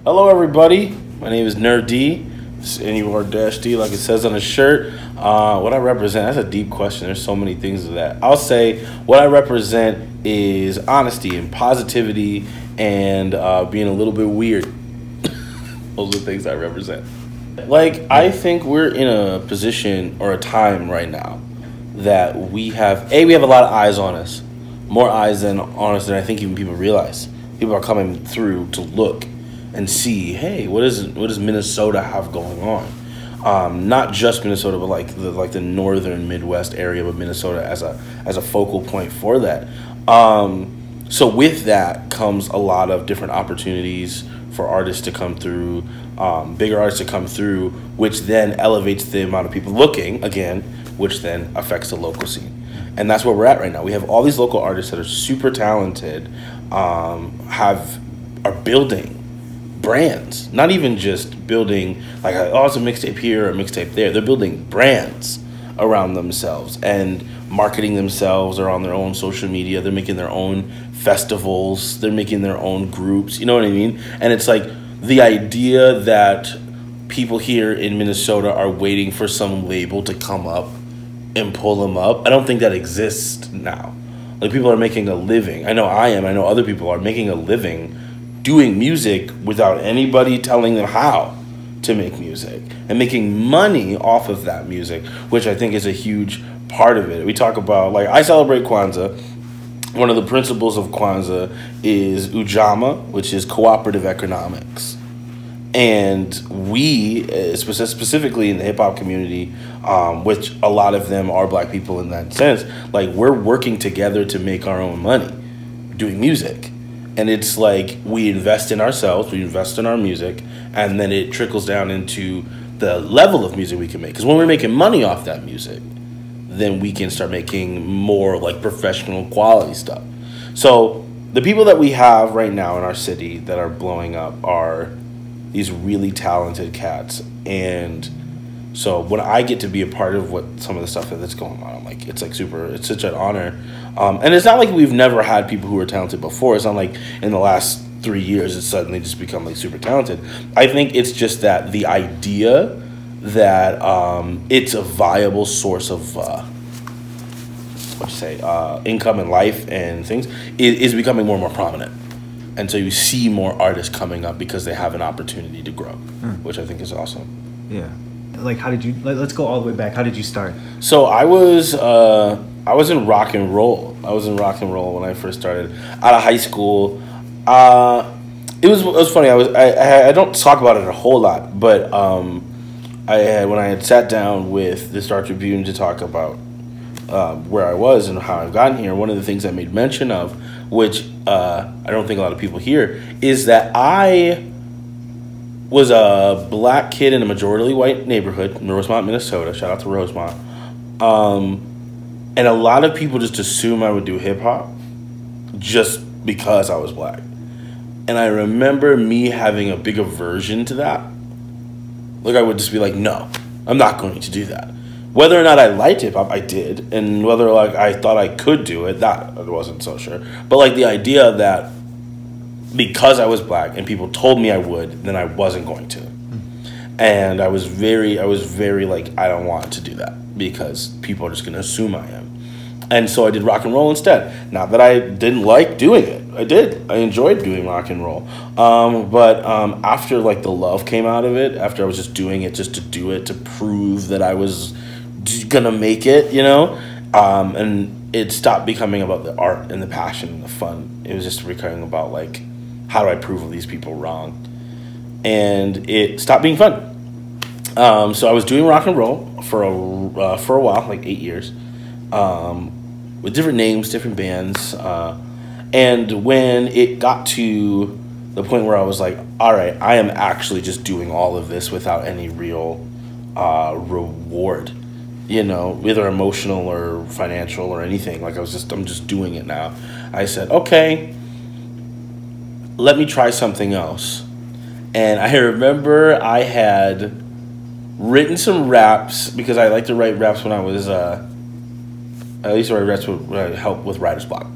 Hello, everybody. My name is Nerd D. It's N-U-R-D, like it says on the shirt. What I represent, that's a deep question. There's so many things to that. I'll say what I represent is honesty and positivity and being a little bit weird. Those are the things I represent. Like, I think we're in a position or a time right now that we have a lot of eyes on us. More eyes on us than I think even people realize. People are coming through to look and see, hey, what does Minnesota have going on? Not just Minnesota, but like the northern Midwest area, but Minnesota as a focal point for that. So with that comes a lot of different opportunities for artists to come through, bigger artists to come through, which then elevates the amount of people looking again, which then affects the local scene. And that's where we're at right now. We have all these local artists that are super talented, are building brands, not even just building like, oh, it's a mixtape here or a mixtape there. They're building brands around themselves and marketing themselves or on their own social media. They're making their own festivals. They're making their own groups. You know what I mean? And it's like the idea that people here in Minnesota are waiting for some label to come up and pull them up. I don't think that exists now. Like, people are making a living. I know I am. I know other people are making a living doing music without anybody telling them how to make music and making money off of that music, which I think is a huge part of it. We talk about, like, I celebrate Kwanzaa. One of the principles of Kwanzaa is Ujamaa, which is cooperative economics. And we, specifically in the hip-hop community, which a lot of them are black people in that sense, like, we're working together to make our own money doing music. And it's like we invest in ourselves, we invest in our music, and then it trickles down into the level of music we can make. Because when we're making money off that music, then we can start making more like professional quality stuff. So the people that we have right now in our city that are blowing up are these really talented cats. And so when I get to be a part of what some of the stuff that's going on, I'm like, it's such an honor. And it's not like we've never had people who are talented before. It's not like in the last 3 years it's suddenly just become like super talented. I think it's just that the idea that it's a viable source of income and life and things is becoming more and more prominent. And so you see more artists coming up because they have an opportunity to grow, which I think is awesome. Yeah. Like, how did you, let's go all the way back. How did you start? So I was in rock and roll. I was in rock and roll when I first started out of high school. It was funny. I don't talk about it a whole lot, but when I had sat down with the Star Tribune to talk about where I was and how I've gotten here, one of the things I made mention of, which I don't think a lot of people hear, is that I was a black kid in a majority white neighborhood in Rosemont, Minnesota. Shout out to Rosemont. And a lot of people just assume I would do hip hop just because I was black. And I remember me having a big aversion to that. Like, I would just be like, no, I'm not going to do that. Whether or not I liked hip hop, I did. And whether like I thought I could do it, that I wasn't so sure. But like the idea that because I was black and people told me I would, then I wasn't going to. And I was very like, I don't want to do that because people are just going to assume I am. And so I did rock and roll instead. Not that I didn't like doing it. I did. I enjoyed doing rock and roll. But after like the love came out of it, after I was just doing it just to do it, to prove that I was going to make it, you know, and it stopped becoming about the art and the passion and the fun. It was just becoming about like, how do I prove these people wrong? And it stopped being fun. So I was doing rock and roll for a while, like 8 years, with different names, different bands. And when it got to the point where I was like, all right, I am actually just doing all of this without any real reward, you know, either emotional or financial or anything. Like, I'm just doing it now. I said, okay, let me try something else. And I remember I had written some raps because I liked to write raps when I was, I used to write raps with help with writer's block.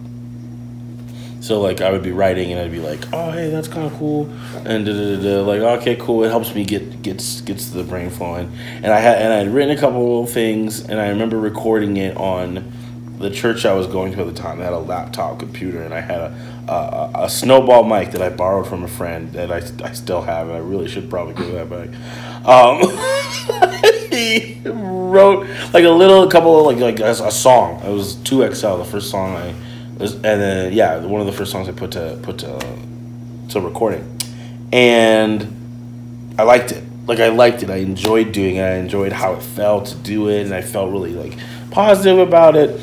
So like I would be writing and I'd be like, oh hey, that's kind of cool, and like okay, cool. It helps me gets the brain flowing. And I'd written a couple of things, and I remember recording it on the church I was going to at the time. I had a laptop computer, and I had a snowball mic that I borrowed from a friend that I still have. And I really should probably give that back. He wrote like a couple of like a song. It was 2XL, the first song and then one of the first songs I put to recording, and I liked it. Like I liked it. I enjoyed doing it. I enjoyed how it felt to do it, and I felt really like positive about it.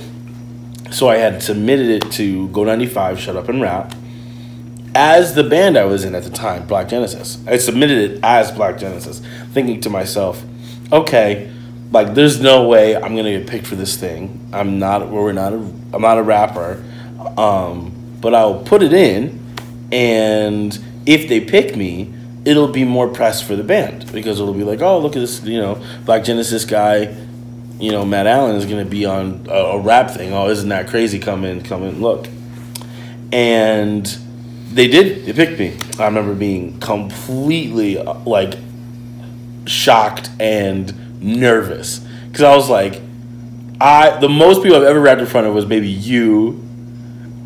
So I had submitted it to Go 95, Shut Up and Rap, as the band I was in at the time, Black Genesis. I submitted it as Black Genesis, thinking to myself, okay, like there's no way I'm gonna get picked for this thing. I'm not a rapper, but I'll put it in, and if they pick me, it'll be more press for the band because it'll be like, oh, look at this, Black Genesis guy. Matt Allen is going to be on a rap thing. Oh, isn't that crazy? Come in, look. And they did. They picked me. I remember being completely, like, shocked and nervous. Because I was like, the most people I've ever rapped in front of was maybe you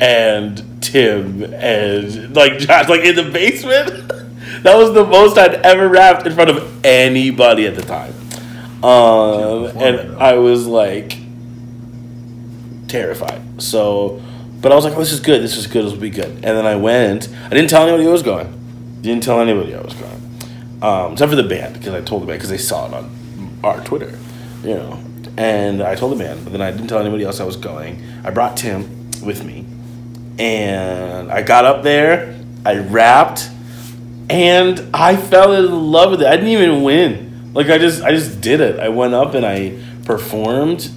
and Tim and, like, Josh, like, in the basement. That was the most I'd ever rapped in front of anybody at the time. And I was like terrified. So, but I was like, oh, this is good. This will be good. And then I went. I didn't tell anybody I was going. Except for the band, because I told the band because they saw it on our Twitter, And I told the band, but then I didn't tell anybody else I was going. I brought Tim with me, and I got up there. I rapped, and I fell in love with it. I didn't even win. Like, I just did it. I went up and I performed.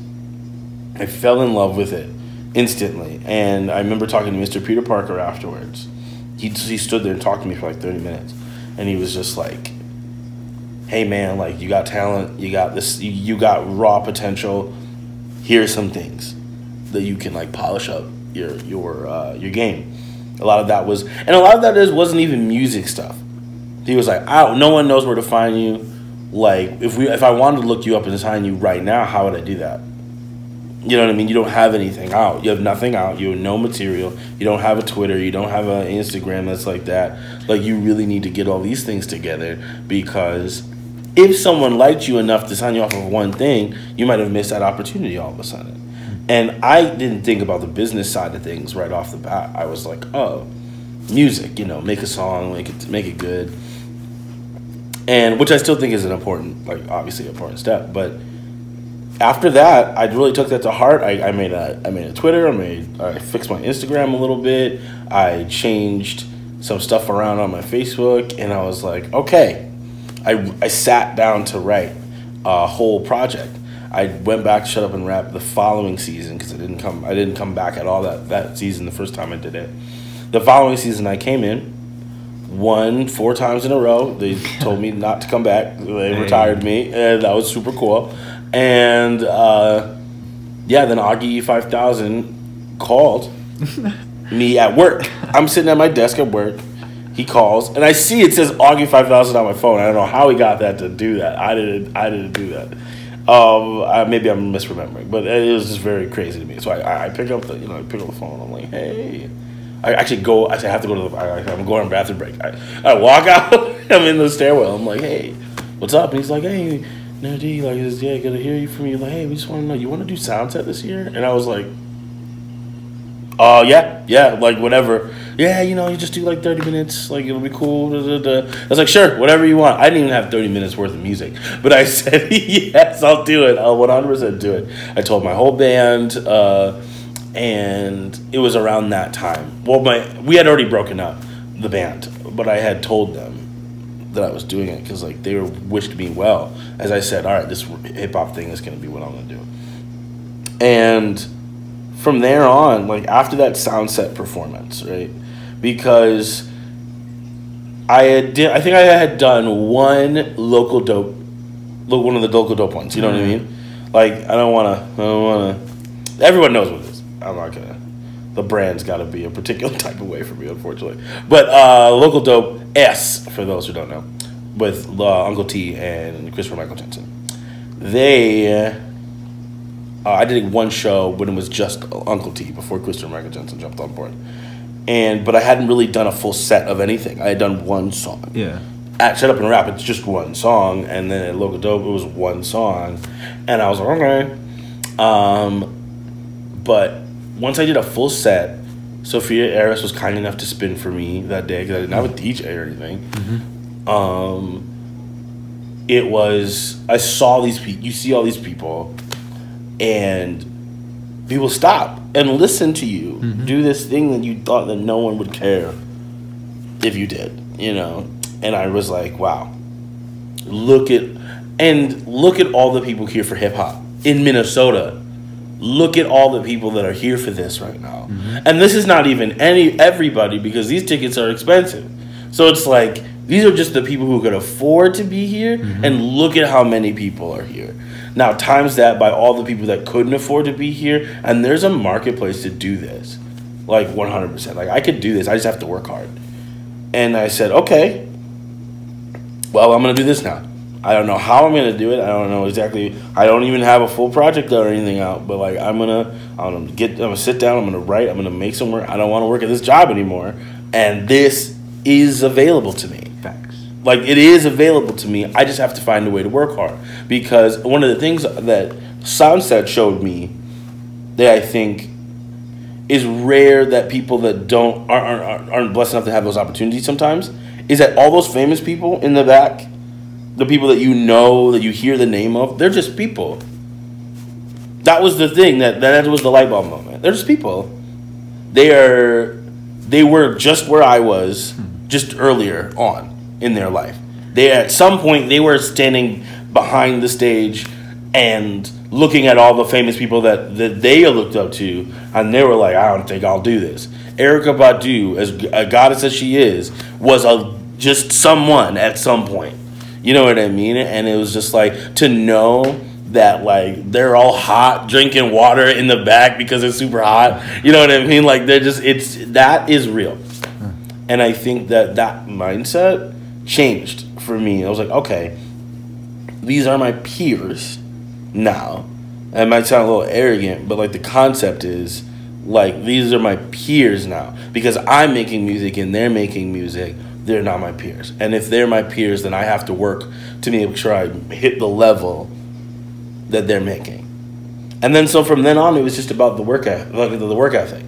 I fell in love with it instantly. And I remember talking to Mr. Peter Parker afterwards. He stood there and talked to me for like 30 minutes. And he was just like, hey, man, like, you got talent. You got this. You got raw potential. Here's some things that you can, like, polish up your game. A lot of that wasn't even music stuff. He was like, no one knows where to find you. Like, if I wanted to look you up and find you right now, how would I do that? You know what I mean? You don't have anything out. You have nothing out. You have no material. You don't have a Twitter. You don't have an Instagram that's like that. Like, you really need to get all these things together, because if someone liked you enough to sign you off of one thing, you might have missed that opportunity all of a sudden. And I didn't think about the business side of things right off the bat. I was like, oh, music, make a song, make it good. And which I still think is an important, like, obviously important step. But after that, I really took that to heart. I made a Twitter. I fixed my Instagram a little bit. I changed some stuff around on my Facebook, and I was like, okay. I sat down to write a whole project. I went back to Shut Up and Rap the following season because I didn't come back at all that season the first time I did it. The following season I came in. Won 4 times in a row. They told me not to come back. They retired me, and that was super cool. And then Augie 5000 called me at work. I'm sitting at my desk at work. He calls, and I see it says Augie 5000 on my phone. I don't know how he got that to do that. I didn't do that. Maybe I'm misremembering, but it was just very crazy to me. So I pick up the phone. I'm like, hey. I have to go to I'm going on bathroom break. I walk out. I'm in the stairwell. I'm like, hey, what's up? And he's like, hey, no, D, like, good to hear you from you. Like, hey, we just want to know, you want to do sound set this year? And I was like, yeah, like, whatever. Yeah, you just do like 30 minutes. Like, it'll be cool. I was like, sure, whatever you want. I didn't even have 30 minutes worth of music. But I said, yes, I'll do it. I'll 100% do it. I told my whole band, and it was around that time. Well, we had already broken up, the band, but I had told them that I was doing it because, like, they wished me well. As I said, all right, this hip-hop thing is going to be what I'm going to do. And from there on, like, after that sound set performance, right, because I think I had done one of the local dope ones, you know what I mean? Like, I don't want to, everyone knows what it is. I'm not gonna. the brand's got to be a particular type of way for me, unfortunately. But Local Dope S, for those who don't know, with Uncle T and Christopher Michael Jensen. They, I did one show when it was just Uncle T before Christopher Michael Jensen jumped on board. But I hadn't really done a full set of anything. I had done one song. Yeah. At Shut Up and Rap, it's just one song, and then at Local Dope, it was one song, and I was like, okay. But once I did a full set, Sophia Eris was kind enough to spin for me that day because I didn't have a DJ or anything. It was, I saw these people. You see all these people, and people stop and listen to you do this thing that you thought that no one would care if you did, you know. And I was like, wow, look at all the people here for hip hop in Minnesota. Look at all the people that are here for this right now. And this is not even everybody, because these tickets are expensive. So it's like, these are just the people who could afford to be here, and look at how many people are here. Now, times that by all the people that couldn't afford to be here, and there's a marketplace to do this. Like, 100%. Like, I could do this. I just have to work hard. And I said, okay, well, I'm going to do this now. I don't know how I'm going to do it. I don't know exactly. I don't even have a full project or anything out. But, like, I'm going to sit down. I'm going to write. I'm going to make some work. I don't want to work at this job anymore. And this is available to me. Facts. Like, it is available to me. I just have to find a way to work hard. Because one of the things that Soundset showed me that I think is rare, that people that aren't blessed enough to have those opportunities sometimes, is that all those famous people in the back, the people that you know, that you hear the name of, they're just people. That was the thing, that was the light bulb moment. They're just people. They were just where I was just earlier on in their life. At some point, they were standing behind the stage and looking at all the famous people that they looked up to, and they were like, I don't think I'll do this. Erykah Badu, as a goddess as she is, was just someone at some point. You know what I mean? And it was just like, to know that, like, they're all hot, drinking water in the back because it's super hot. You know what I mean? Like, that is real. And I think that mindset changed for me. I was like, okay, these are my peers now. It might sound a little arrogant, but, like, the concept is, like, these are my peers now. Because I'm making music and they're making music, they're not my peers. And if they're my peers, then I have to work to make sure I hit the level that they're making. And then so from then on, it was just about the work ethic.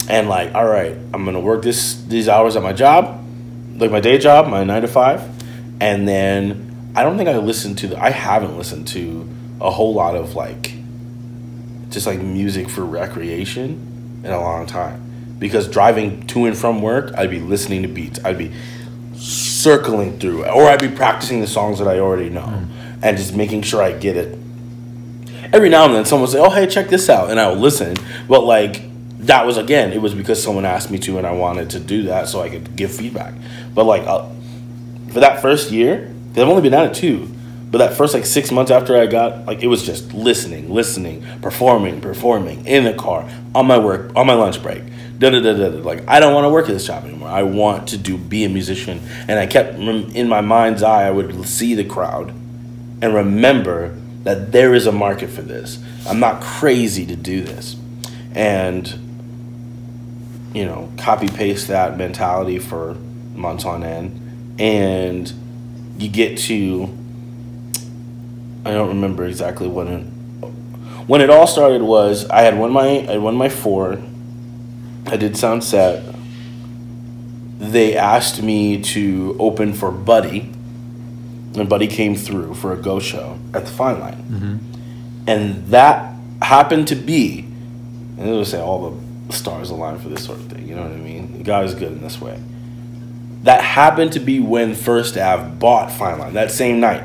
And, like, all right, I'm going to work these hours at my job, like my day job, my 9 to 5. And then I don't think I haven't listened to a whole lot of, like, just, like, music for recreation in a long time. Because driving to and from work, I'd be listening to beats. I'd be circling through, or I'd be practicing the songs that I already know, and just making sure I get it. Every now and then, someone will say, oh, hey, check this out, and I will listen. But, like, that was, again, it was because someone asked me to, and I wanted to do that so I could give feedback. But, like, for that first year, because I've only been at it 2, but that first, like, 6 months after I got, like, it was just listening, performing, in the car, on my lunch break. Like, I don't want to work at this job anymore. I want to be a musician. And I kept, in my mind's eye, I would see the crowd and remember that there is a market for this. I'm not crazy to do this. And, you know, copy-paste that mentality for months on end. And you get to, I don't remember exactly when it all started was, I won my 4. I did Soundset. They asked me to open for Buddy, and Buddy came through for a Go show at the Fine Line. And that happened to be, and they would say all the stars align for this sort of thing, you know what I mean? God is good in this way. That happened to be when First Ave bought Fine Line, that same night.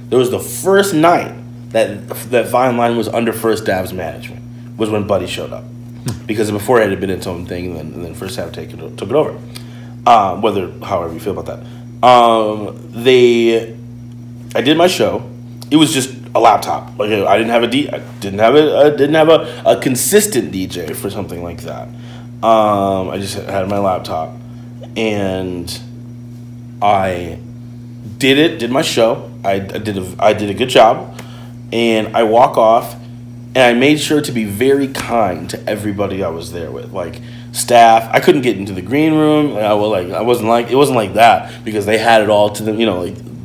There was the first night that Fine Line was under First Ave's management, was when Buddy showed up. Because before it had been its own thing, and then First Ave took it over. However you feel about that. I did my show. It was just a laptop. Like I didn't have a consistent DJ for something like that. I just had my laptop, and I did my show. I did a good job, and I walk off, and I made sure to be very kind to everybody I was there with, like staff. I couldn't get into the green room. It wasn't like that, because they had it all to them.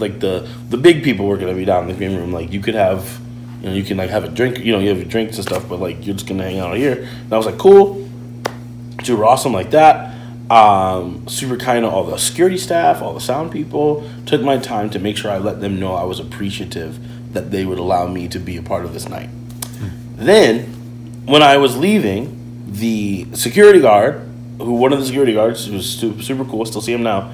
Like the big people were gonna be down in the green room. Like you could have, you can like have a drink. You have your drinks and stuff, but like you're just gonna hang out here. And I was like, cool. Super awesome like that. Super kind of all the security staff, all the sound people. Took my time to make sure I let them know I was appreciative that they would allow me to be a part of this night. Then, when I was leaving, the security guard, one of the security guards, who was super cool, still see him now,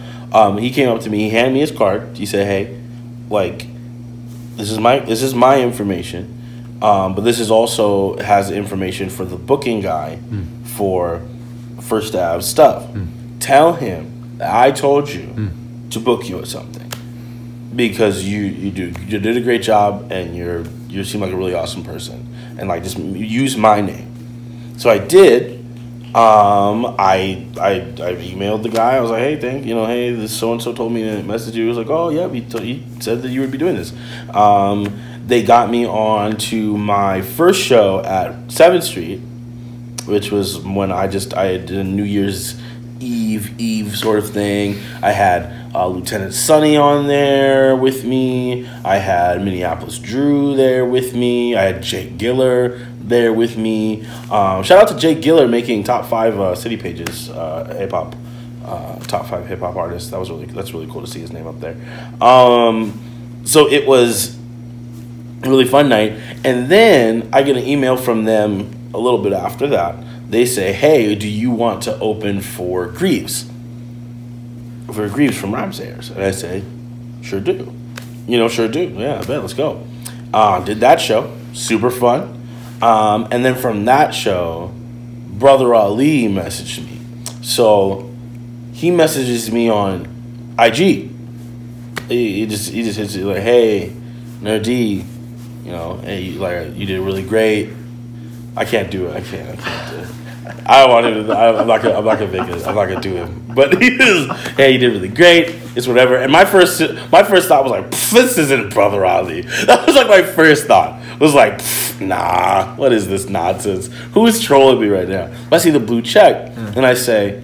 he came up to me, he handed me his card. He said, hey, like, this is my information, but this is also has information for the booking guy for First Ave stuff. Tell him that I told you to book you at something, because you did a great job, and you seem like a really awesome person, and like just use my name. So I did. I emailed the guy. I was like, hey, hey, this so and so told me to message you. He was like, oh yeah, he said that you would be doing this. They got me on to my first show at 7th Street, which was when I did a New Year's Eve sort of thing. I had Lieutenant Sonny on there with me. I had Minneapolis Drew there with me. I had Jake Giller there with me. Shout out to Jake Giller making top 5 city pages, hip hop, top 5 hip hop artists. That's really cool to see his name up there. So it was a really fun night, and then I get an email from them a little bit after that. They say, hey, do you want to open for Greaves? For Greaves from Rhymesayers. And I say, sure do. Sure do. Yeah, I bet, let's go. Did that show. Super fun. And then from that show, Brother Ali messaged me. So he messages me on IG. He just hits it like, hey, Nerdy, hey, you did really great. I can't do it. I can't do it. I don't want him to. I'm not gonna make it. I'm not gonna do him. But hey, you did really great. It's whatever. And my first thought was like, this isn't Brother Ali. That was like my first thought. It was like, nah, what is this nonsense? Who is trolling me right now? I see the blue check, and I say,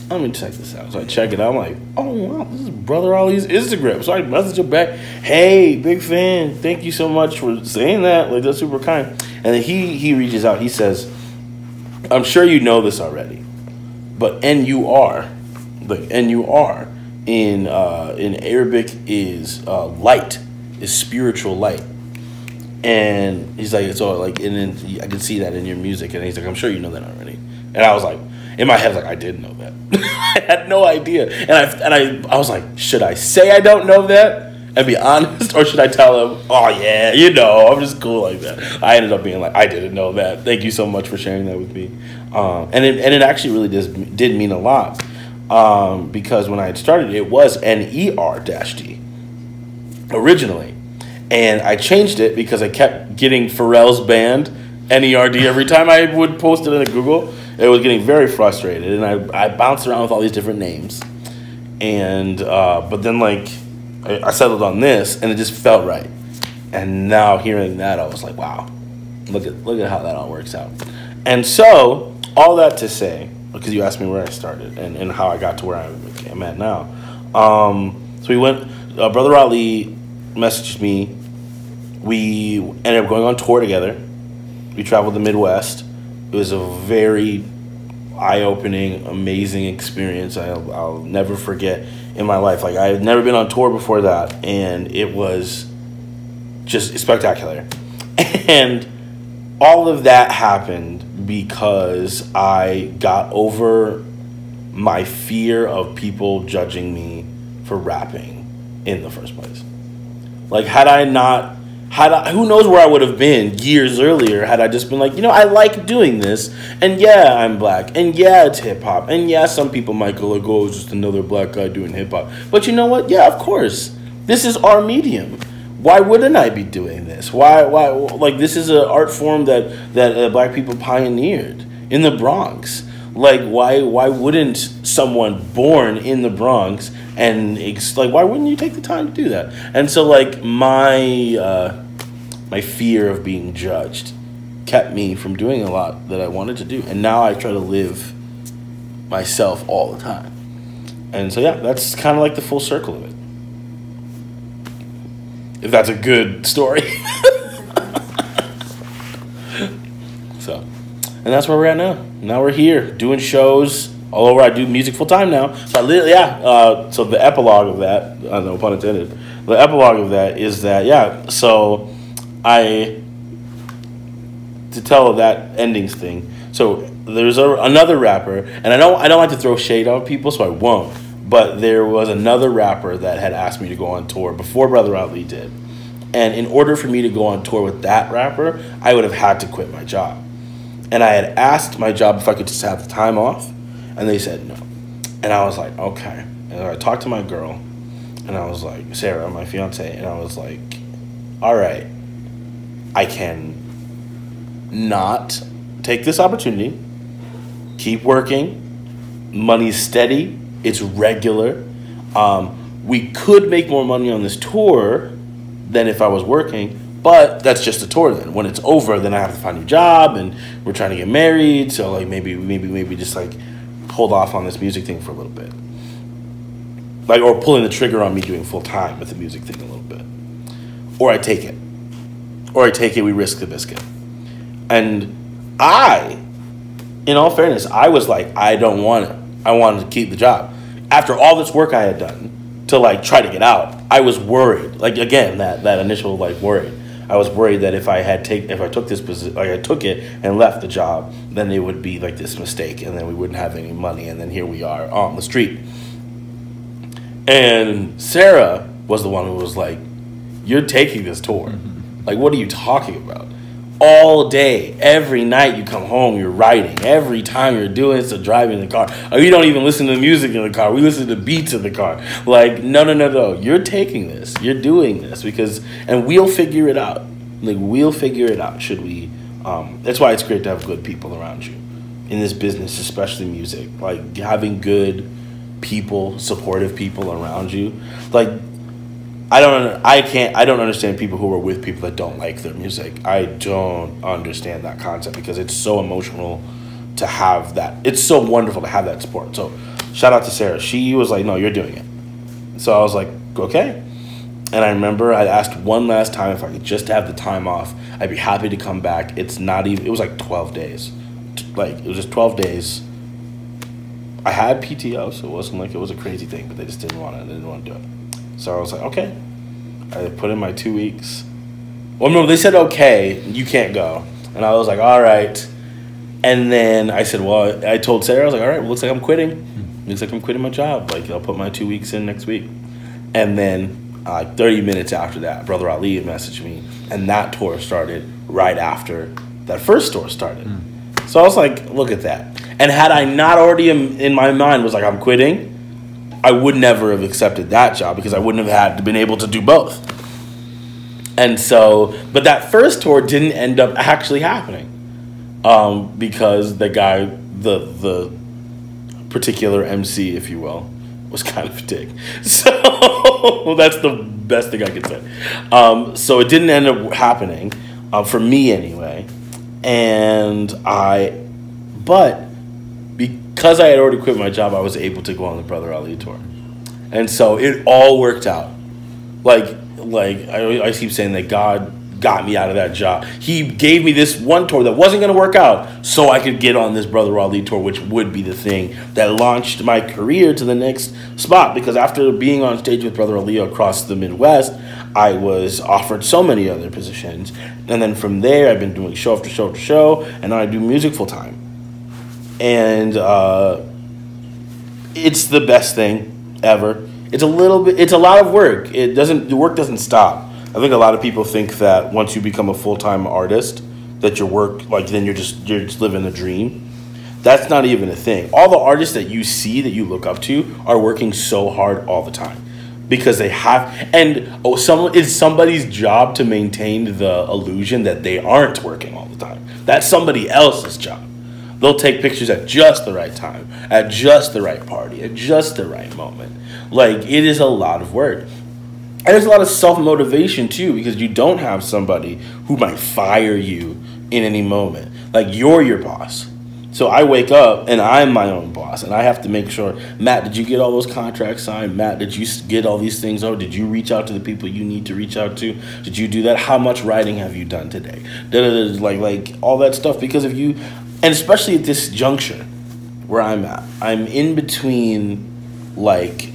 let me check this out. So I check it out. I'm like, oh wow, this is Brother Ali's Instagram. So I message him back, hey, big fan. Thank you so much for saying that. Like, that's super kind. And then he reaches out. He says, I'm sure you know this already, but N-U-R in Arabic is light, is spiritual light. And he's like, so like, and then I can see that in your music. And he's like, I'm sure you know that already. And I was like, in my head, like, I did know that. I had no idea. And I was like, should I say I don't know that and be honest, or should I tell him, oh yeah, I'm just cool like that? I ended up being like, I didn't know that. Thank you so much for sharing that with me. And it actually really did mean a lot, because when I had started, it was N-E-R-D originally, and I changed it because I kept getting Pharrell's band N-E-R-D every time I would post it in Google. It was getting very frustrated, and I bounced around with all these different names, and but then like I settled on this, and it just felt right. And now hearing that, I was like, wow, look at how that all works out. And so all that to say, because you asked me where I started and how I got to where I'm at now. So we went. Brother Ali messaged me. We ended up going on tour together. We traveled the Midwest. It was a very eye-opening, amazing experience. I'll never forget in my life. Like, I had never been on tour before that, and it was just spectacular. And all of that happened because I got over my fear of people judging me for rapping in the first place. Like, who knows where I would have been years earlier had I just been like, I like doing this, and yeah, I'm black, and yeah, it's hip-hop, and yeah, some people might go like, oh, it's just another black guy doing hip-hop. But you know what? Yeah, of course. This is our medium. why wouldn't I be doing this? Why like this is an art form that black people pioneered in the Bronx. Like why wouldn't someone born in the Bronx and like why wouldn't you take the time to do that? And so like my fear of being judged kept me from doing a lot that I wanted to do. And now I try to live myself all the time. And so yeah, that's kind of like the full circle of it. If that's a good story. So, and that's where we're at now. Now we're here doing shows all over. I do music full time now. So so the epilogue of that, no pun intended. The epilogue of that is that so to tell that endings thing. So there's another rapper, and I don't like to throw shade on people, so I won't. But there was another rapper that had asked me to go on tour before Brother Ali did. And in order for me to go on tour with that rapper, I would have had to quit my job. And I had asked my job if I could just have the time off, and they said no. And I was like, okay. And I talked to my girl, and I was like, Sarah, my fiance, and I was like, all right, I can not take this opportunity, keep working, money's steady, it's regular. We could make more money on this tour than if I was working, but that's just a tour then. When it's over, then I have to find a job, and we're trying to get married, so like maybe just like hold off on this music thing for a little bit. Like, or pulling the trigger on me doing full time with the music thing a little bit. Or I take it. We risk the biscuit. And in all fairness, I was like, I don't want it. I wanted to keep the job. After all this work I had done to like try to get out, I was worried. Like again, that initial like worried. I was worried that if I took this position, like I took it and left the job, then it would be like this mistake, and then we wouldn't have any money, and then here we are on the street. And Sarah was the one who was like, "You're taking this tour. Like, what are you talking about? All day, every night you come home, you're writing. Every time you're doing it's driving the car. Or you don't even listen to music in the car. We listen to beats in the car. Like, no. You're taking this. You're doing this and we'll figure it out. Like, we'll figure it out. Should we? That's why it's great to have good people around you in this business, especially music. Like having good people, supportive people around you. Like, I don't understand people who are with people that don't like their music. I don't understand that concept because it's so emotional to have that. It's so wonderful to have that support. So shout out to Sarah. She was like, no, you're doing it. So I was like, okay. And I remember I asked one last time if I could just have the time off. I'd be happy to come back. It was like 12 days. Like, it was just 12 days. I had PTO, so it wasn't like it was a crazy thing, but they just didn't want it. They didn't want to do it. So I was like, okay. I put in my 2 weeks. Well, no, they said, okay, you can't go. And I was like, all right. And then I said, well, I told Sarah, I was like, all right, well, looks like I'm quitting. Looks like I'm quitting my job. Like, I'll put my 2 weeks in next week. And then 30 minutes after that, Brother Ali had messaged me. And that tour started right after that first tour started. So I was like, look at that. And had I not already in my mind was like, I'm quitting, I would never have accepted that job because I wouldn't have been able to do both. And so, but that first tour didn't end up actually happening because the guy, the particular MC, if you will, was kind of a dick. So that's the best thing I could say. So it didn't end up happening for me anyway. But because I had already quit my job, I was able to go on the Brother Ali tour. And so it all worked out. Like I keep saying that God got me out of that job. He gave me this one tour that wasn't going to work out so I could get on this Brother Ali tour, which would be the thing that launched my career to the next spot. Because after being on stage with Brother Ali across the Midwest, I was offered so many other positions. And then from there, I've been doing show after show after show, and now I do music full time. And it's the best thing ever. It's a lot of work. The work doesn't stop. I think a lot of people think that once you become a full-time artist, that your work, like, then you're just living a dream. That's not even a thing. All the artists that you see that you look up to are working so hard all the time. because they have, and it's somebody's job to maintain the illusion that they aren't working all the time. That's somebody else's job. They'll take pictures at just the right time, at just the right party, at just the right moment. Like, it is a lot of work. And there's a lot of self-motivation too, because you don't have somebody who might fire you in any moment. Like, you're your boss. So I wake up and I'm my own boss, and I have to make sure, Matt, did you get all those contracts signed? Matt, did you get all these things? Oh, did you reach out to the people you need to reach out to? Did you do that? How much writing have you done today? Like all that stuff. Because if you, and especially at this juncture where I'm at, I'm in between like,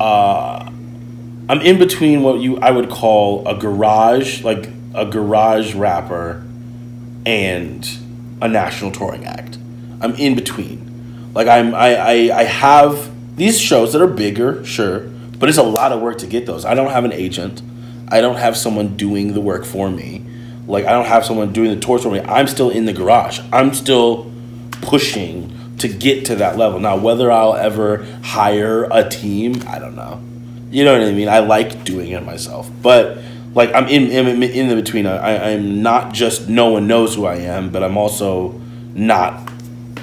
I'm in between what I would call a garage rapper and a national touring act. I'm in between. Like, I have these shows that are bigger, sure, but it's a lot of work to get those. I don't have an agent. I don't have someone doing the work for me. Like, I don't have someone doing the tours for me. I'm still in the garage. I'm still pushing to get to that level. Now, whether I'll ever hire a team, I don't know. You know what I mean? I like doing it myself. But, like, I'm in the between. I'm not just no one knows who I am, but I'm also not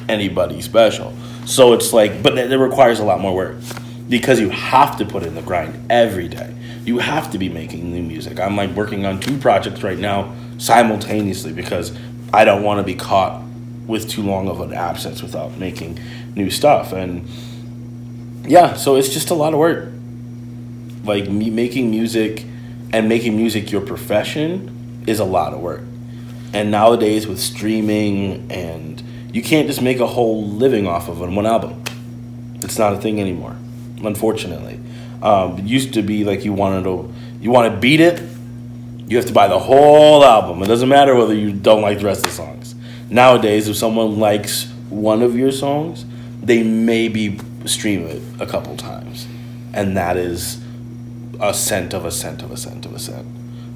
anybody special. So it's like, but it requires a lot more work because you have to put in the grind every day. You have to be making new music. I'm like working on 2 projects right now simultaneously because I don't want to be caught with too long of an absence without making new stuff. And yeah, so it's just a lot of work. Like, me making music and making music your profession is a lot of work. And nowadays with streaming, and you can't just make a whole living off of one album. It's not a thing anymore, unfortunately. It used to be like you want to beat it, you have to buy the whole album. It doesn't matter whether you don't like the rest of the songs. Nowadays, if someone likes one of your songs, they maybe stream it a couple times. And that is a cent of a cent of a cent of a cent.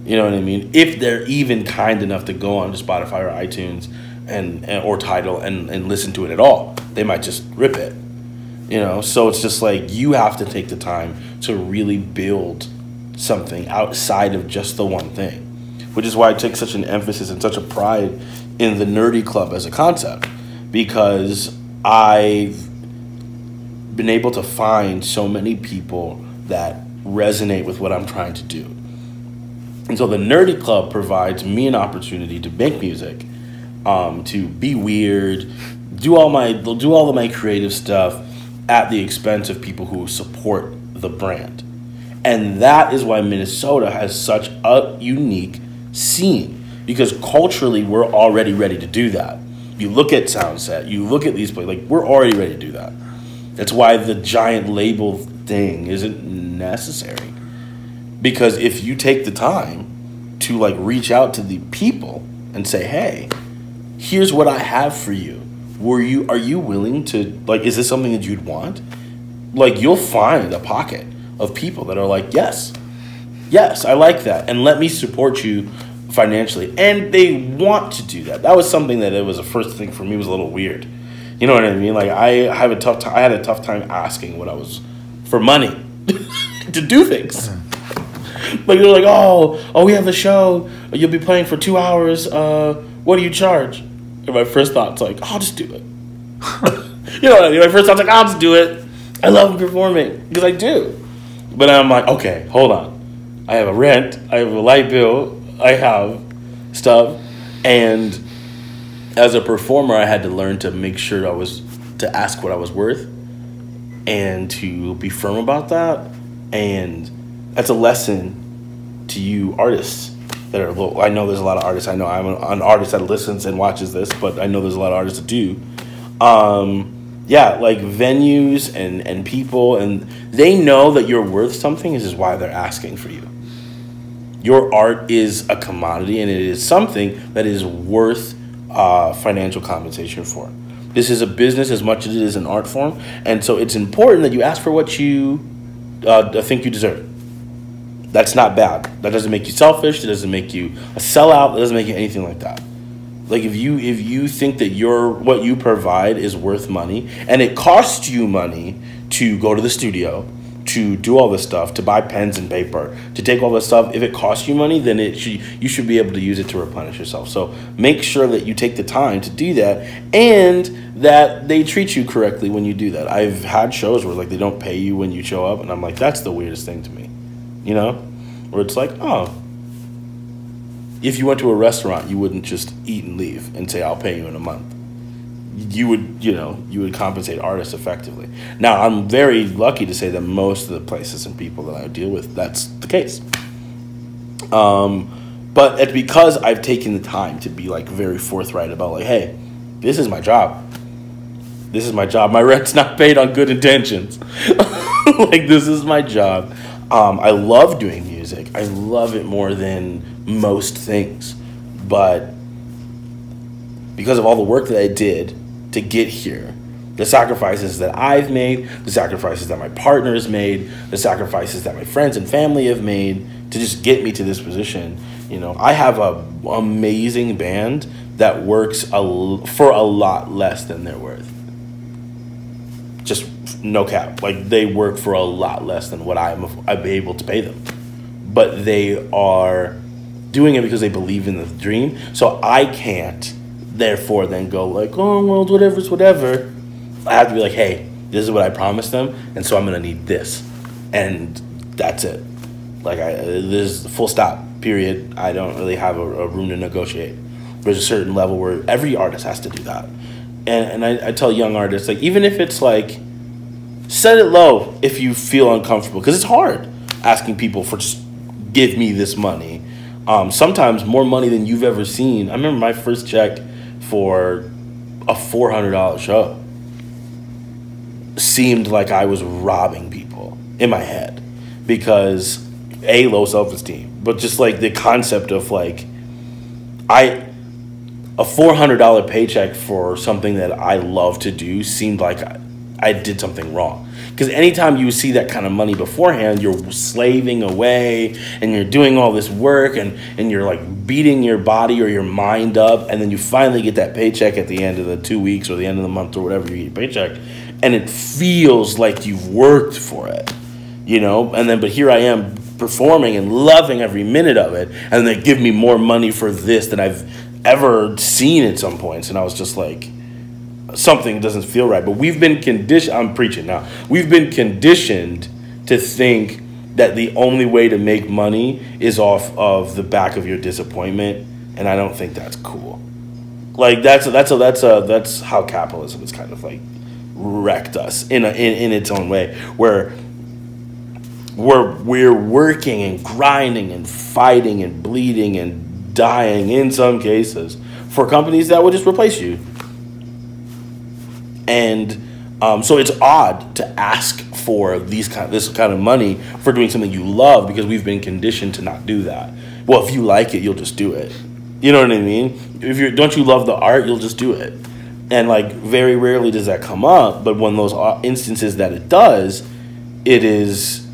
You know what I mean? If they're even kind enough to go on to Spotify or iTunes or Tidal and listen to it at all, they might just rip it. You know, so it's just like you have to take the time to really build something outside of just the one thing, which is why I take such an emphasis and such a pride in the Nerdy Club as a concept, because I've been able to find so many people that resonate with what I'm trying to do. And so the Nerdy Club provides me an opportunity to make music, to be weird, do all of my creative stuff at the expense of people who support the brand. And that is why Minnesota has such a unique scene, because culturally we're already ready to do that. You look at Soundset, you look at these places, like, we're already ready to do that. That's why the giant label thing isn't necessary. Because if you take the time to, like, reach out to the people and say, hey, here's what I have for you. Are you willing to, like, is this something that you'd want? Like, you'll find a pocket of people that are like, yes, I like that, and let me support you financially. And they want to do that. That was something that, it was the first thing for me, was a little weird. You know what I mean? Like, I had a tough time asking what I was for money to do things. Like, they're like, oh, we have a show. You'll be playing for 2 hours. What do you charge? And my first thought's like, I'll just do it. You know what I mean? My first thought's like, I'll just do it. I love performing, because I do. But I'm like, okay, hold on. I have a rent. I have a light bill. I have stuff. And as a performer, I had to learn to make sure to ask what I was worth and to be firm about that. And that's a lesson to you artists that are low. I know there's a lot of artists. I know I'm an artist that listens and watches this, but I know there's a lot of artists that do. Yeah, like venues and people, and they know that you're worth something. This is why they're asking for you. Your art is a commodity, and it is something that is worth financial compensation for. This is a business as much as it is an art form, and so it's important that you ask for what you think you deserve. That's not bad. That doesn't make you selfish. It doesn't make you a sellout. It doesn't make you anything like that. Like, if you think that what you provide is worth money, and it costs you money to go to the studio, to do all this stuff, to buy pens and paper, to take all this stuff. If it costs you money, then you should be able to use it to replenish yourself. So make sure that you take the time to do that, and that they treat you correctly when you do that. I've had shows where like they don't pay you when you show up, and I'm like, that's the weirdest thing to me, you know, where it's like, oh, if you went to a restaurant, you wouldn't just eat and leave and say, I'll pay you in a month. You would compensate artists effectively. Now, I'm very lucky to say that most of the places and people that I deal with, that's the case. But it's because I've taken the time to be like very forthright about like, hey, this is my job. This is my job. My rent's not paid on good intentions. Like, this is my job. I love doing music. I love it more than most things. But because of all the work that I did to get here, the sacrifices that I've made, the sacrifices that my partner has made, the sacrifices that my friends and family have made to just get me to this position, you know, I have an amazing band that works for a lot less than they're worth. Just no cap. Like, they work for a lot less than what I'm able to pay them. But they are doing it because they believe in the dream. So I can't, therefore, then go like, oh, well, whatever's whatever. I have to be like, hey, this is what I promised them, and so I'm going to need this. And that's it. Like, there's full stop, period. I don't really have a room to negotiate. There's a certain level where every artist has to do that. And I tell young artists, like, even if it's like, set it low if you feel uncomfortable, because it's hard asking people for just give me this money. Sometimes more money than you've ever seen. I remember my first check for a $400 show seemed like I was robbing people in my head, because A, low self-esteem, but just like the concept of like, a $400 paycheck for something that I love to do seemed like I did something wrong. Because anytime you see that kind of money beforehand, you're slaving away and you're doing all this work and you're like beating your body or your mind up, and then you finally get that paycheck at the end of the 2 weeks or the end of the month or whatever, you get your paycheck, and it feels like you've worked for it, you know? And then, but here I am performing and loving every minute of it, and they give me more money for this than I've ever seen at some points, and I was just like, something doesn't feel right. But we've been conditioned, I'm preaching now, we've been conditioned to think that the only way to make money is off of the back of your disappointment, and I don't think that's cool. Like, that's how capitalism has kind of like wrecked us in its own way, where we're working and grinding and fighting and bleeding and dying in some cases for companies that would just replace you. And so it's odd to ask for this kind of money for doing something you love, because we've been conditioned to not do that. Well, if you like it, you'll just do it. You know what I mean? Don't you love the art, you'll just do it. And like, very rarely does that come up, but when those instances that it does, it is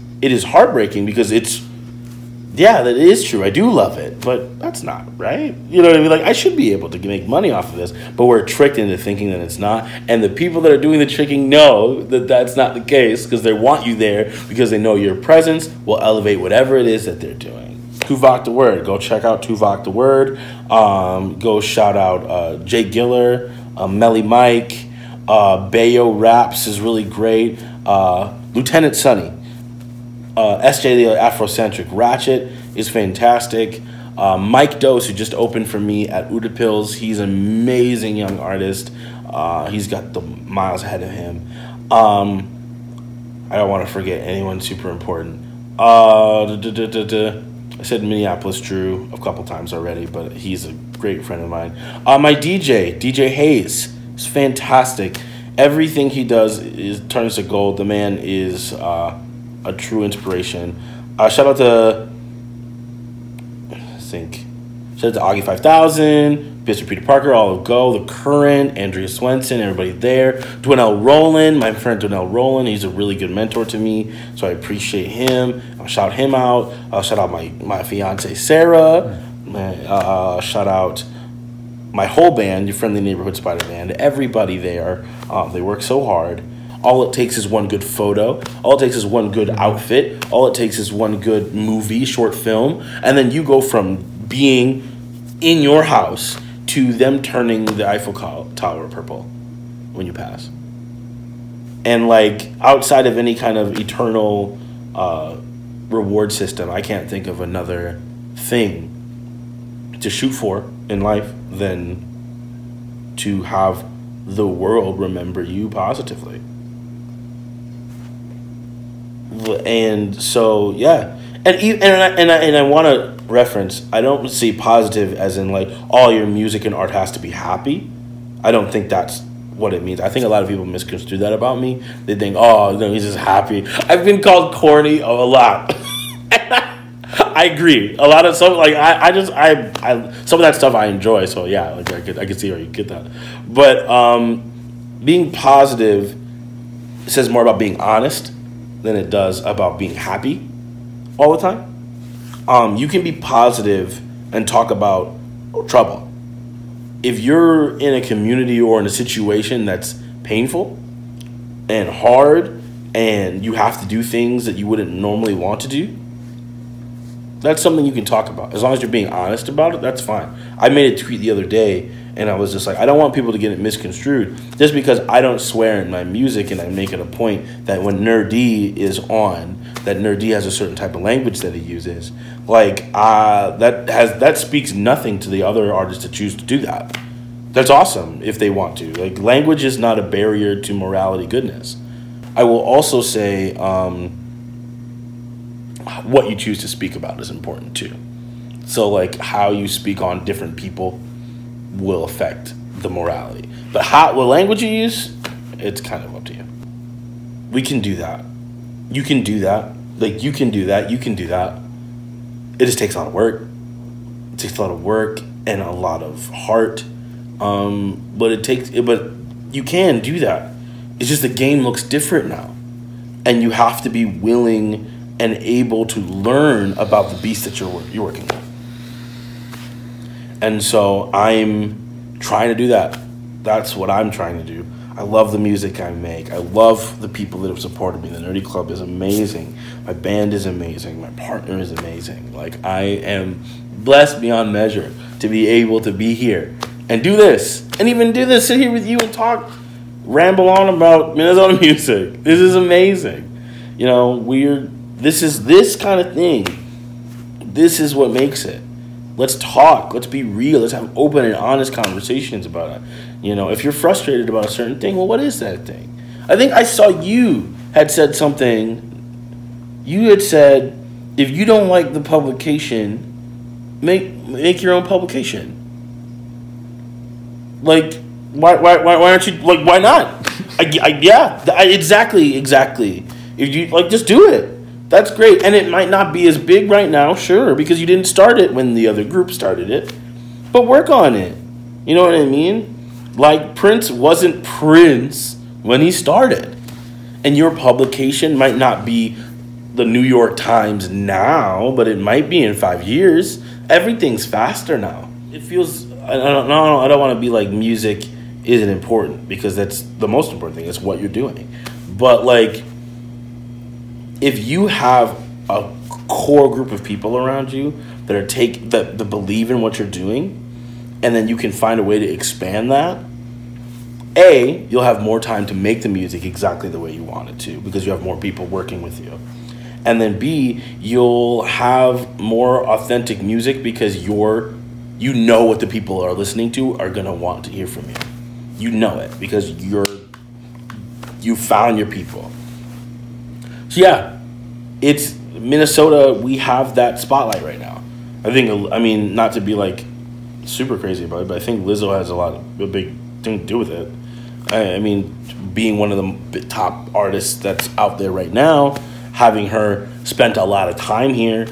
heartbreaking, because that is true. I do love it, but that's not right. You know what I mean? Like, I should be able to make money off of this, but we're tricked into thinking that it's not. And the people that are doing the tricking know that that's not the case, because they want you there, because they know your presence will elevate whatever it is that they're doing. Tuvok the Word. Go check out Tuvok the Word. Go shout out Jay Giller, Melly Mike, Bayo Raps is really great. Lieutenant Sonny. SJ the Afrocentric Ratchet is fantastic. Mike Dose, who just opened for me at Udapils, he's an amazing young artist. He's got the miles ahead of him. I don't want to forget anyone super important. I said Minneapolis Drew a couple times already, but he's a great friend of mine. My DJ Hayes, is fantastic. Everything he does turns to gold. The man is a true inspiration. Shout out to Augie 5000, Mr. Peter Parker, Olive Go, The Current, Andrea Swenson, everybody there. Dwayne Rowland, my friend Dwayne Rowland, he's a really good mentor to me, so I appreciate him. I'll shout him out. I'll shout out my fiance Sarah. Shout out my whole band, Your Friendly Neighborhood Spider Band. Everybody there, they work so hard. All it takes is one good photo. All it takes is one good outfit. All it takes is one good movie, short film. And then you go from being in your house to them turning the Eiffel Tower purple when you pass. And like outside of any kind of eternal reward system, I can't think of another thing to shoot for in life than to have the world remember you positively. And so, yeah. And I want to reference, I don't see positive as in like all your music and art has to be happy. I don't think that's what it means. I think a lot of people misconstrue that about me. They think, oh, no, he's just happy. I've been called corny a lot. I agree. A lot of stuff, like I some of that stuff I enjoy. So yeah, like I can see where you get that. But being positive says more about being honest than it does about being happy all the time. You can be positive and talk about trouble. If you're in a community or in a situation that's painful and hard and you have to do things that you wouldn't normally want to do, that's something you can talk about. As long as you're being honest about it, that's fine. I made a tweet the other day and I was just like, I don't want people to get it misconstrued just because I don't swear in my music, and I make it a point that when Nerdy is on, that Nerdy has a certain type of language that he uses. Like that speaks nothing to the other artists that choose to do that. That's awesome if they want to. Like, language is not a barrier to morality goodness. I will also say what you choose to speak about is important too. So like how you speak on different people will affect the morality. But what language you use, it's kind of up to you. We can do that. You can do that. Like, you can do that. You can do that. It just takes a lot of work. It takes a lot of work and a lot of heart. But you can do that. It's just the game looks different now. And you have to be willing and able to learn about the beast that you're working with. And so I'm trying to do that. That's what I'm trying to do. I love the music I make. I love the people that have supported me. The Nerdy Club is amazing. My band is amazing. My partner is amazing. Like, I am blessed beyond measure to be able to be here and do this. And even do this, sit here with you and talk, ramble on about Minnesota music. This is amazing. You know, this is this kind of thing. This is what makes it. Let's talk. Let's be real. Let's have open and honest conversations about it. You know, if you're frustrated about a certain thing, well, what is that thing? I think I saw you had said something. You had said, if you don't like the publication, make your own publication. Like, why aren't you, like, why not? Exactly. If you, like, just do it. That's great. And it might not be as big right now, sure, because you didn't start it when the other group started it. But work on it. You know what I mean? Like, Prince wasn't Prince when he started. And your publication might not be the New York Times now, but it might be in 5 years. Everything's faster now. It feels, I don't want to be like music isn't important, because that's the most important thing. It's what you're doing. But, like, if you have a core group of people around you that believe in what you're doing, and then you can find a way to expand that, A, you'll have more time to make the music exactly the way you want it to, because you have more people working with you. And then B, you'll have more authentic music because you know what the people are listening to are going to want to hear from you. You know it because you found your people. So yeah, it's Minnesota. We have that spotlight right now. I mean, not to be like super crazy about it, but I think Lizzo has a big thing to do with it. I mean, being one of the top artists that's out there right now, having her spent a lot of time here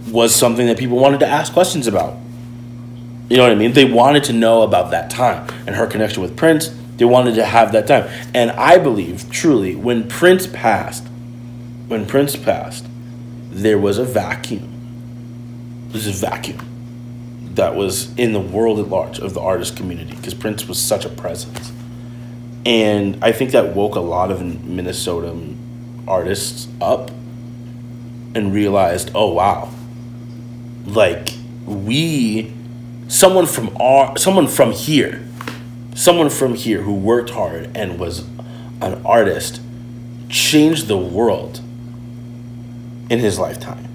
was something that people wanted to ask questions about. You know what I mean? They wanted to know about that time and her connection with Prince. They wanted to have that time. And I believe, truly, when Prince passed, there was a vacuum. There's a vacuum that was in the world at large of the artist community, because Prince was such a presence. And I think that woke a lot of Minnesota artists up and realized, oh wow, like someone from here who worked hard and was an artist changed the world in his lifetime.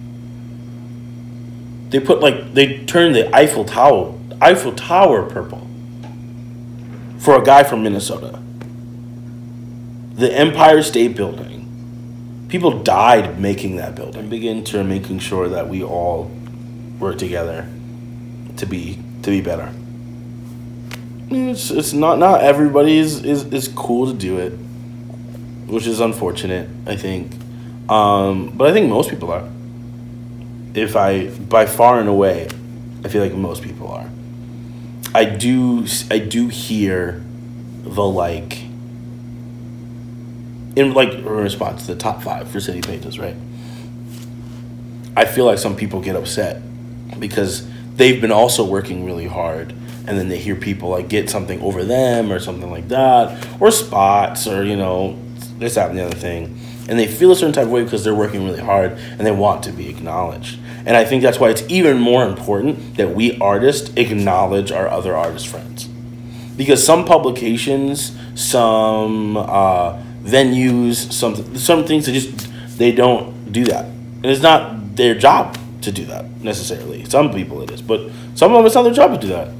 They turned the Eiffel Tower purple for a guy from Minnesota. The Empire State Building. People died making that building. And begin to making sure that we all work together to be better. It's not everybody is cool to do it, which is unfortunate, I think. But I think most people are. By far and away, I feel like most people are. I do hear the in response to the top 5 for city pages, right? I feel like some people get upset because they've been also working really hard, and then they hear people get something over them or something like that, or spots, or this, that, and the other thing, and they feel a certain type of way because they're working really hard and they want to be acknowledged. And I think that's why it's even more important that we artists acknowledge our other artist friends, because some publications, some venues, some things they don't do that, and it's not their job to do that necessarily. Some people it is, but some of them it's not their job to do that.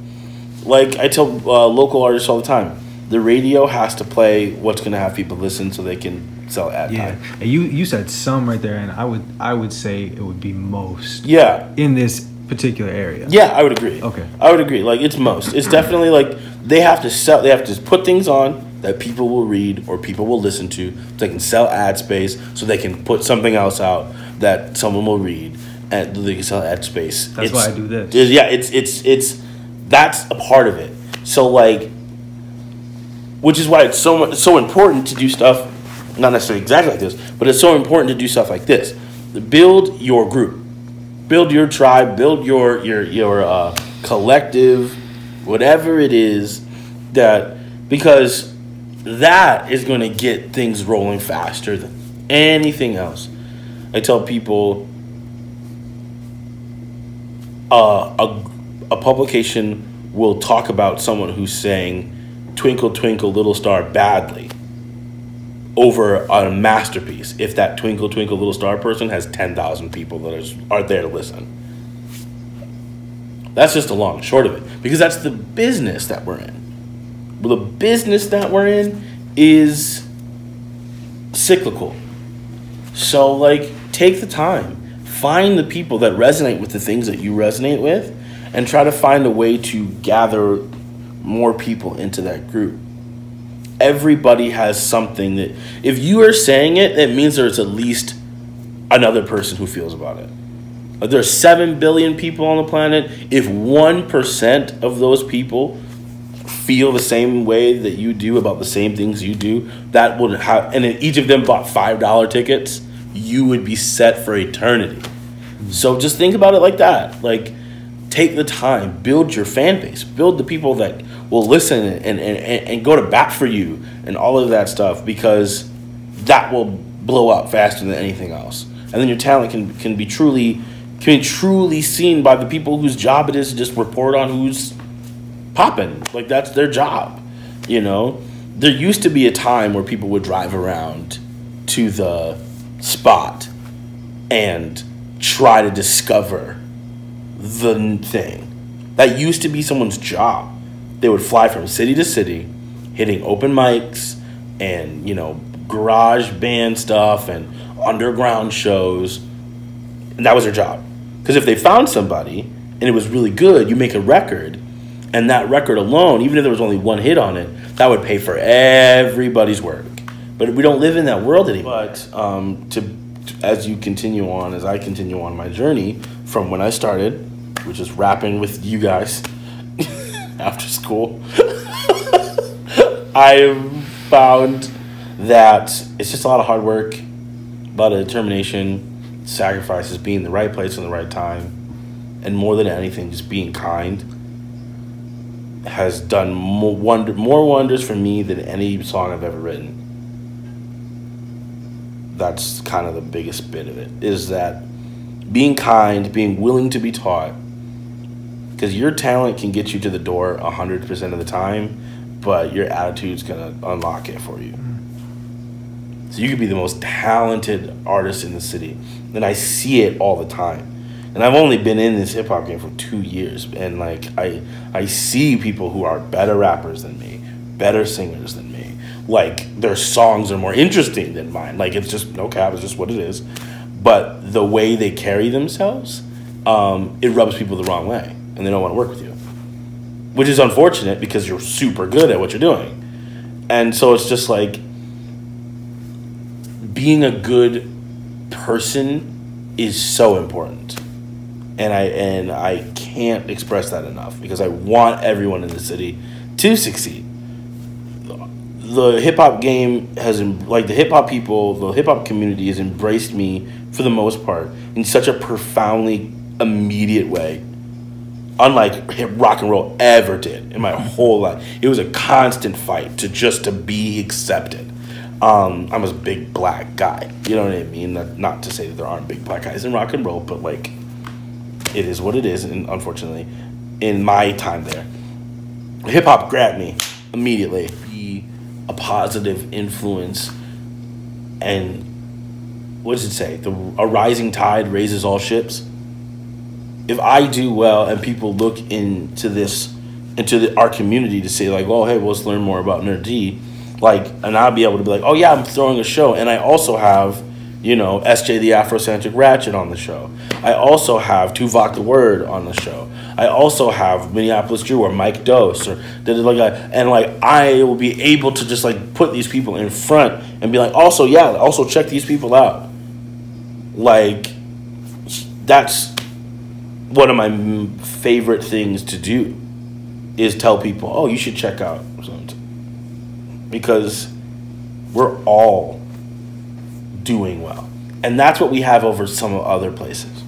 Like I tell local artists all the time, the radio has to play what's going to have people listen so they can sell ad time. And you said some right there, and I would say it would be most. Yeah. In this particular area. Yeah, I would agree. Okay. I would agree. It's most. It's definitely they have to put things on that people will read or people will listen to, so they can sell ad space, so they can put something else out that someone will read and they can sell ad space. That's why I do this. It's that's a part of it. So which is why it's so important to do stuff, not necessarily exactly like this, but it's so important to do stuff like this. Build your group, build your tribe, build your collective, whatever it is, because that is going to get things rolling faster than anything else. I tell people a publication will talk about someone who's saying "Twinkle Twinkle Little Star" badly over a masterpiece if that "Twinkle Twinkle Little Star" person has 10,000 people that are there to listen. That's just the long and short of it, because that's the business that we're in. Well, the business that we're in is cyclical. So, take the time. Find the people that resonate with the things that you resonate with, and try to find a way to gather more people into that group. Everybody has something that, if you are saying it, that means there's at least another person who feels about it. There's 7 billion people on the planet. If 1% of those people feel the same way that you do about the same things you do, that would have, and if each of them bought $5 tickets, you would be set for eternity. So just think about it like that. Take the time, build your fan base, build the people that will listen and go to bat for you and all of that stuff, because that will blow up faster than anything else. And then your talent can be truly seen by the people whose job it is to just report on who's popping. That's their job. There used to be a time where people would drive around to the spot and try to discover the thing. That used to be someone's job. They would fly from city to city, hitting open mics and, garage band stuff and underground shows. And that was their job. Because if they found somebody and it was really good, you make a record, and that record alone, even if there was only one hit on it, that would pay for everybody's work. But we don't live in that world anymore. But as I continue on my journey from when I started, which is rapping with you guys after school, I've found that it's just a lot of hard work, a lot of determination, sacrifices, being in the right place in the right time, and more than anything, just being kind has done more wonders for me than any song I've ever written. That's kind of the biggest bit of it, is that being kind, being willing to be taught, because your talent can get you to the door 100% of the time, but your attitude's going to unlock it for you. So you could be the most talented artist in the city, and I see it all the time. And I've only been in this hip hop game for 2 years, and like I see people who are better rappers than me, better singers than me. Like their songs are more interesting than mine. Like it's just no cap, it's just what it is. But the way they carry themselves, it rubs people the wrong way, and they don't want to work with you, which is unfortunate because you're super good at what you're doing. And so it's just like being a good person is so important. And I can't express that enough because I want everyone in the city to succeed. The hip hop game has, like the hip hop people, the hip hop community has embraced me for the most part in such a profoundly immediate way, unlike rock and roll ever did in my whole life. It was a constant fight to be accepted. I'm a big black guy, you know what I mean? Not to say that there aren't big black guys in rock and roll, but like, it is what it is, and unfortunately, in my time there, hip hop grabbed me immediately. Be a positive influence, and what does it say? A rising tide raises all ships. If I do well and people look into our community to say like, oh hey, well, let's learn more about Nerd D, like, and I'll be able to be like, oh yeah, I'm throwing a show, and I also have, you know, SJ the Afrocentric Ratchet on the show. I also have Tuvok the Word on the show. I also have Minneapolis Drew or Mike Dose and I will be able to just like put these people in front and be like, also check these people out. Like, that's one of my favorite things to do, is tell people, oh, you should check out something, because we're all doing well. And that's what we have over some other places,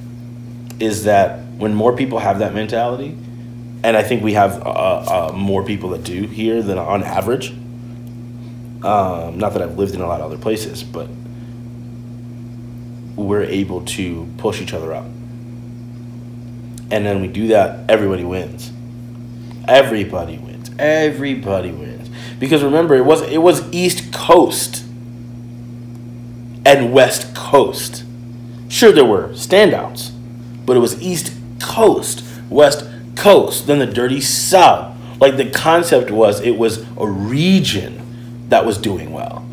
is that when more people have that mentality, and I think we have more people that do here than on average, not that I've lived in a lot of other places, but we're able to push each other up. And then we do that, everybody wins. Everybody wins. Everybody wins. Because remember, it was East Coast and West Coast. Sure, there were standouts, but it was East Coast, West Coast, then the Dirty South. Like, the concept was, it was a region that was doing well.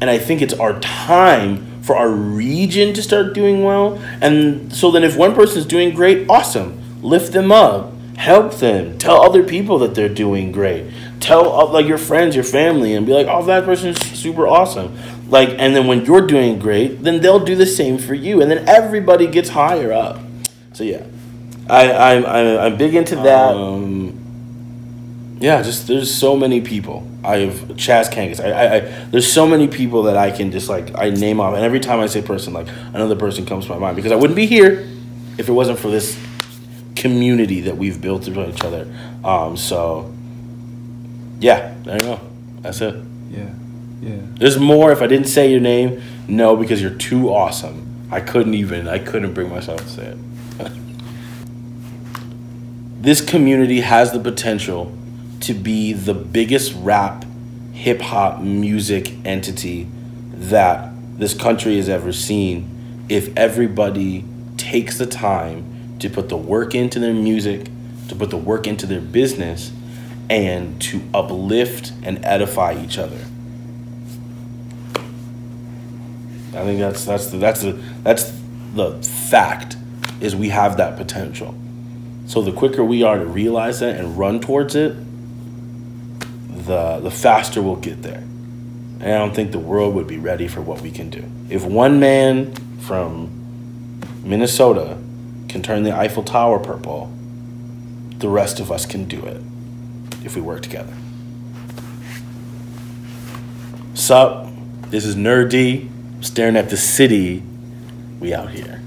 And I think it's our time for our region to start doing well. And so then if one person's doing great, awesome. Lift them up. Help them. Tell other people that they're doing great. Tell like your friends, your family, and be like, oh, that person's super awesome. Like, and then when you're doing great, then they'll do the same for you. And then everybody gets higher up. So yeah, I'm big into that. Yeah, just there's so many people. I have Chaz Kangas. There's so many people that I can just like I name off, and every time I say person, like another person comes to my mind, because I wouldn't be here if it wasn't for this community that we've built through each other. So yeah, there you go. That's it. Yeah. There's more. If I didn't say your name, no, because you're too awesome. I couldn't bring myself to say it. This community has the potential to be the biggest rap, hip-hop music entity that this country has ever seen if everybody takes the time to put the work into their music, to put the work into their business, and to uplift and edify each other. I think that's the fact, is we have that potential. So the quicker we are to realize that and run towards it, the faster we'll get there. And I don't think the world would be ready for what we can do. If one man from Minnesota can turn the Eiffel Tower purple, the rest of us can do it if we work together. Sup? This is Nerd D. Staring at the city. We out here.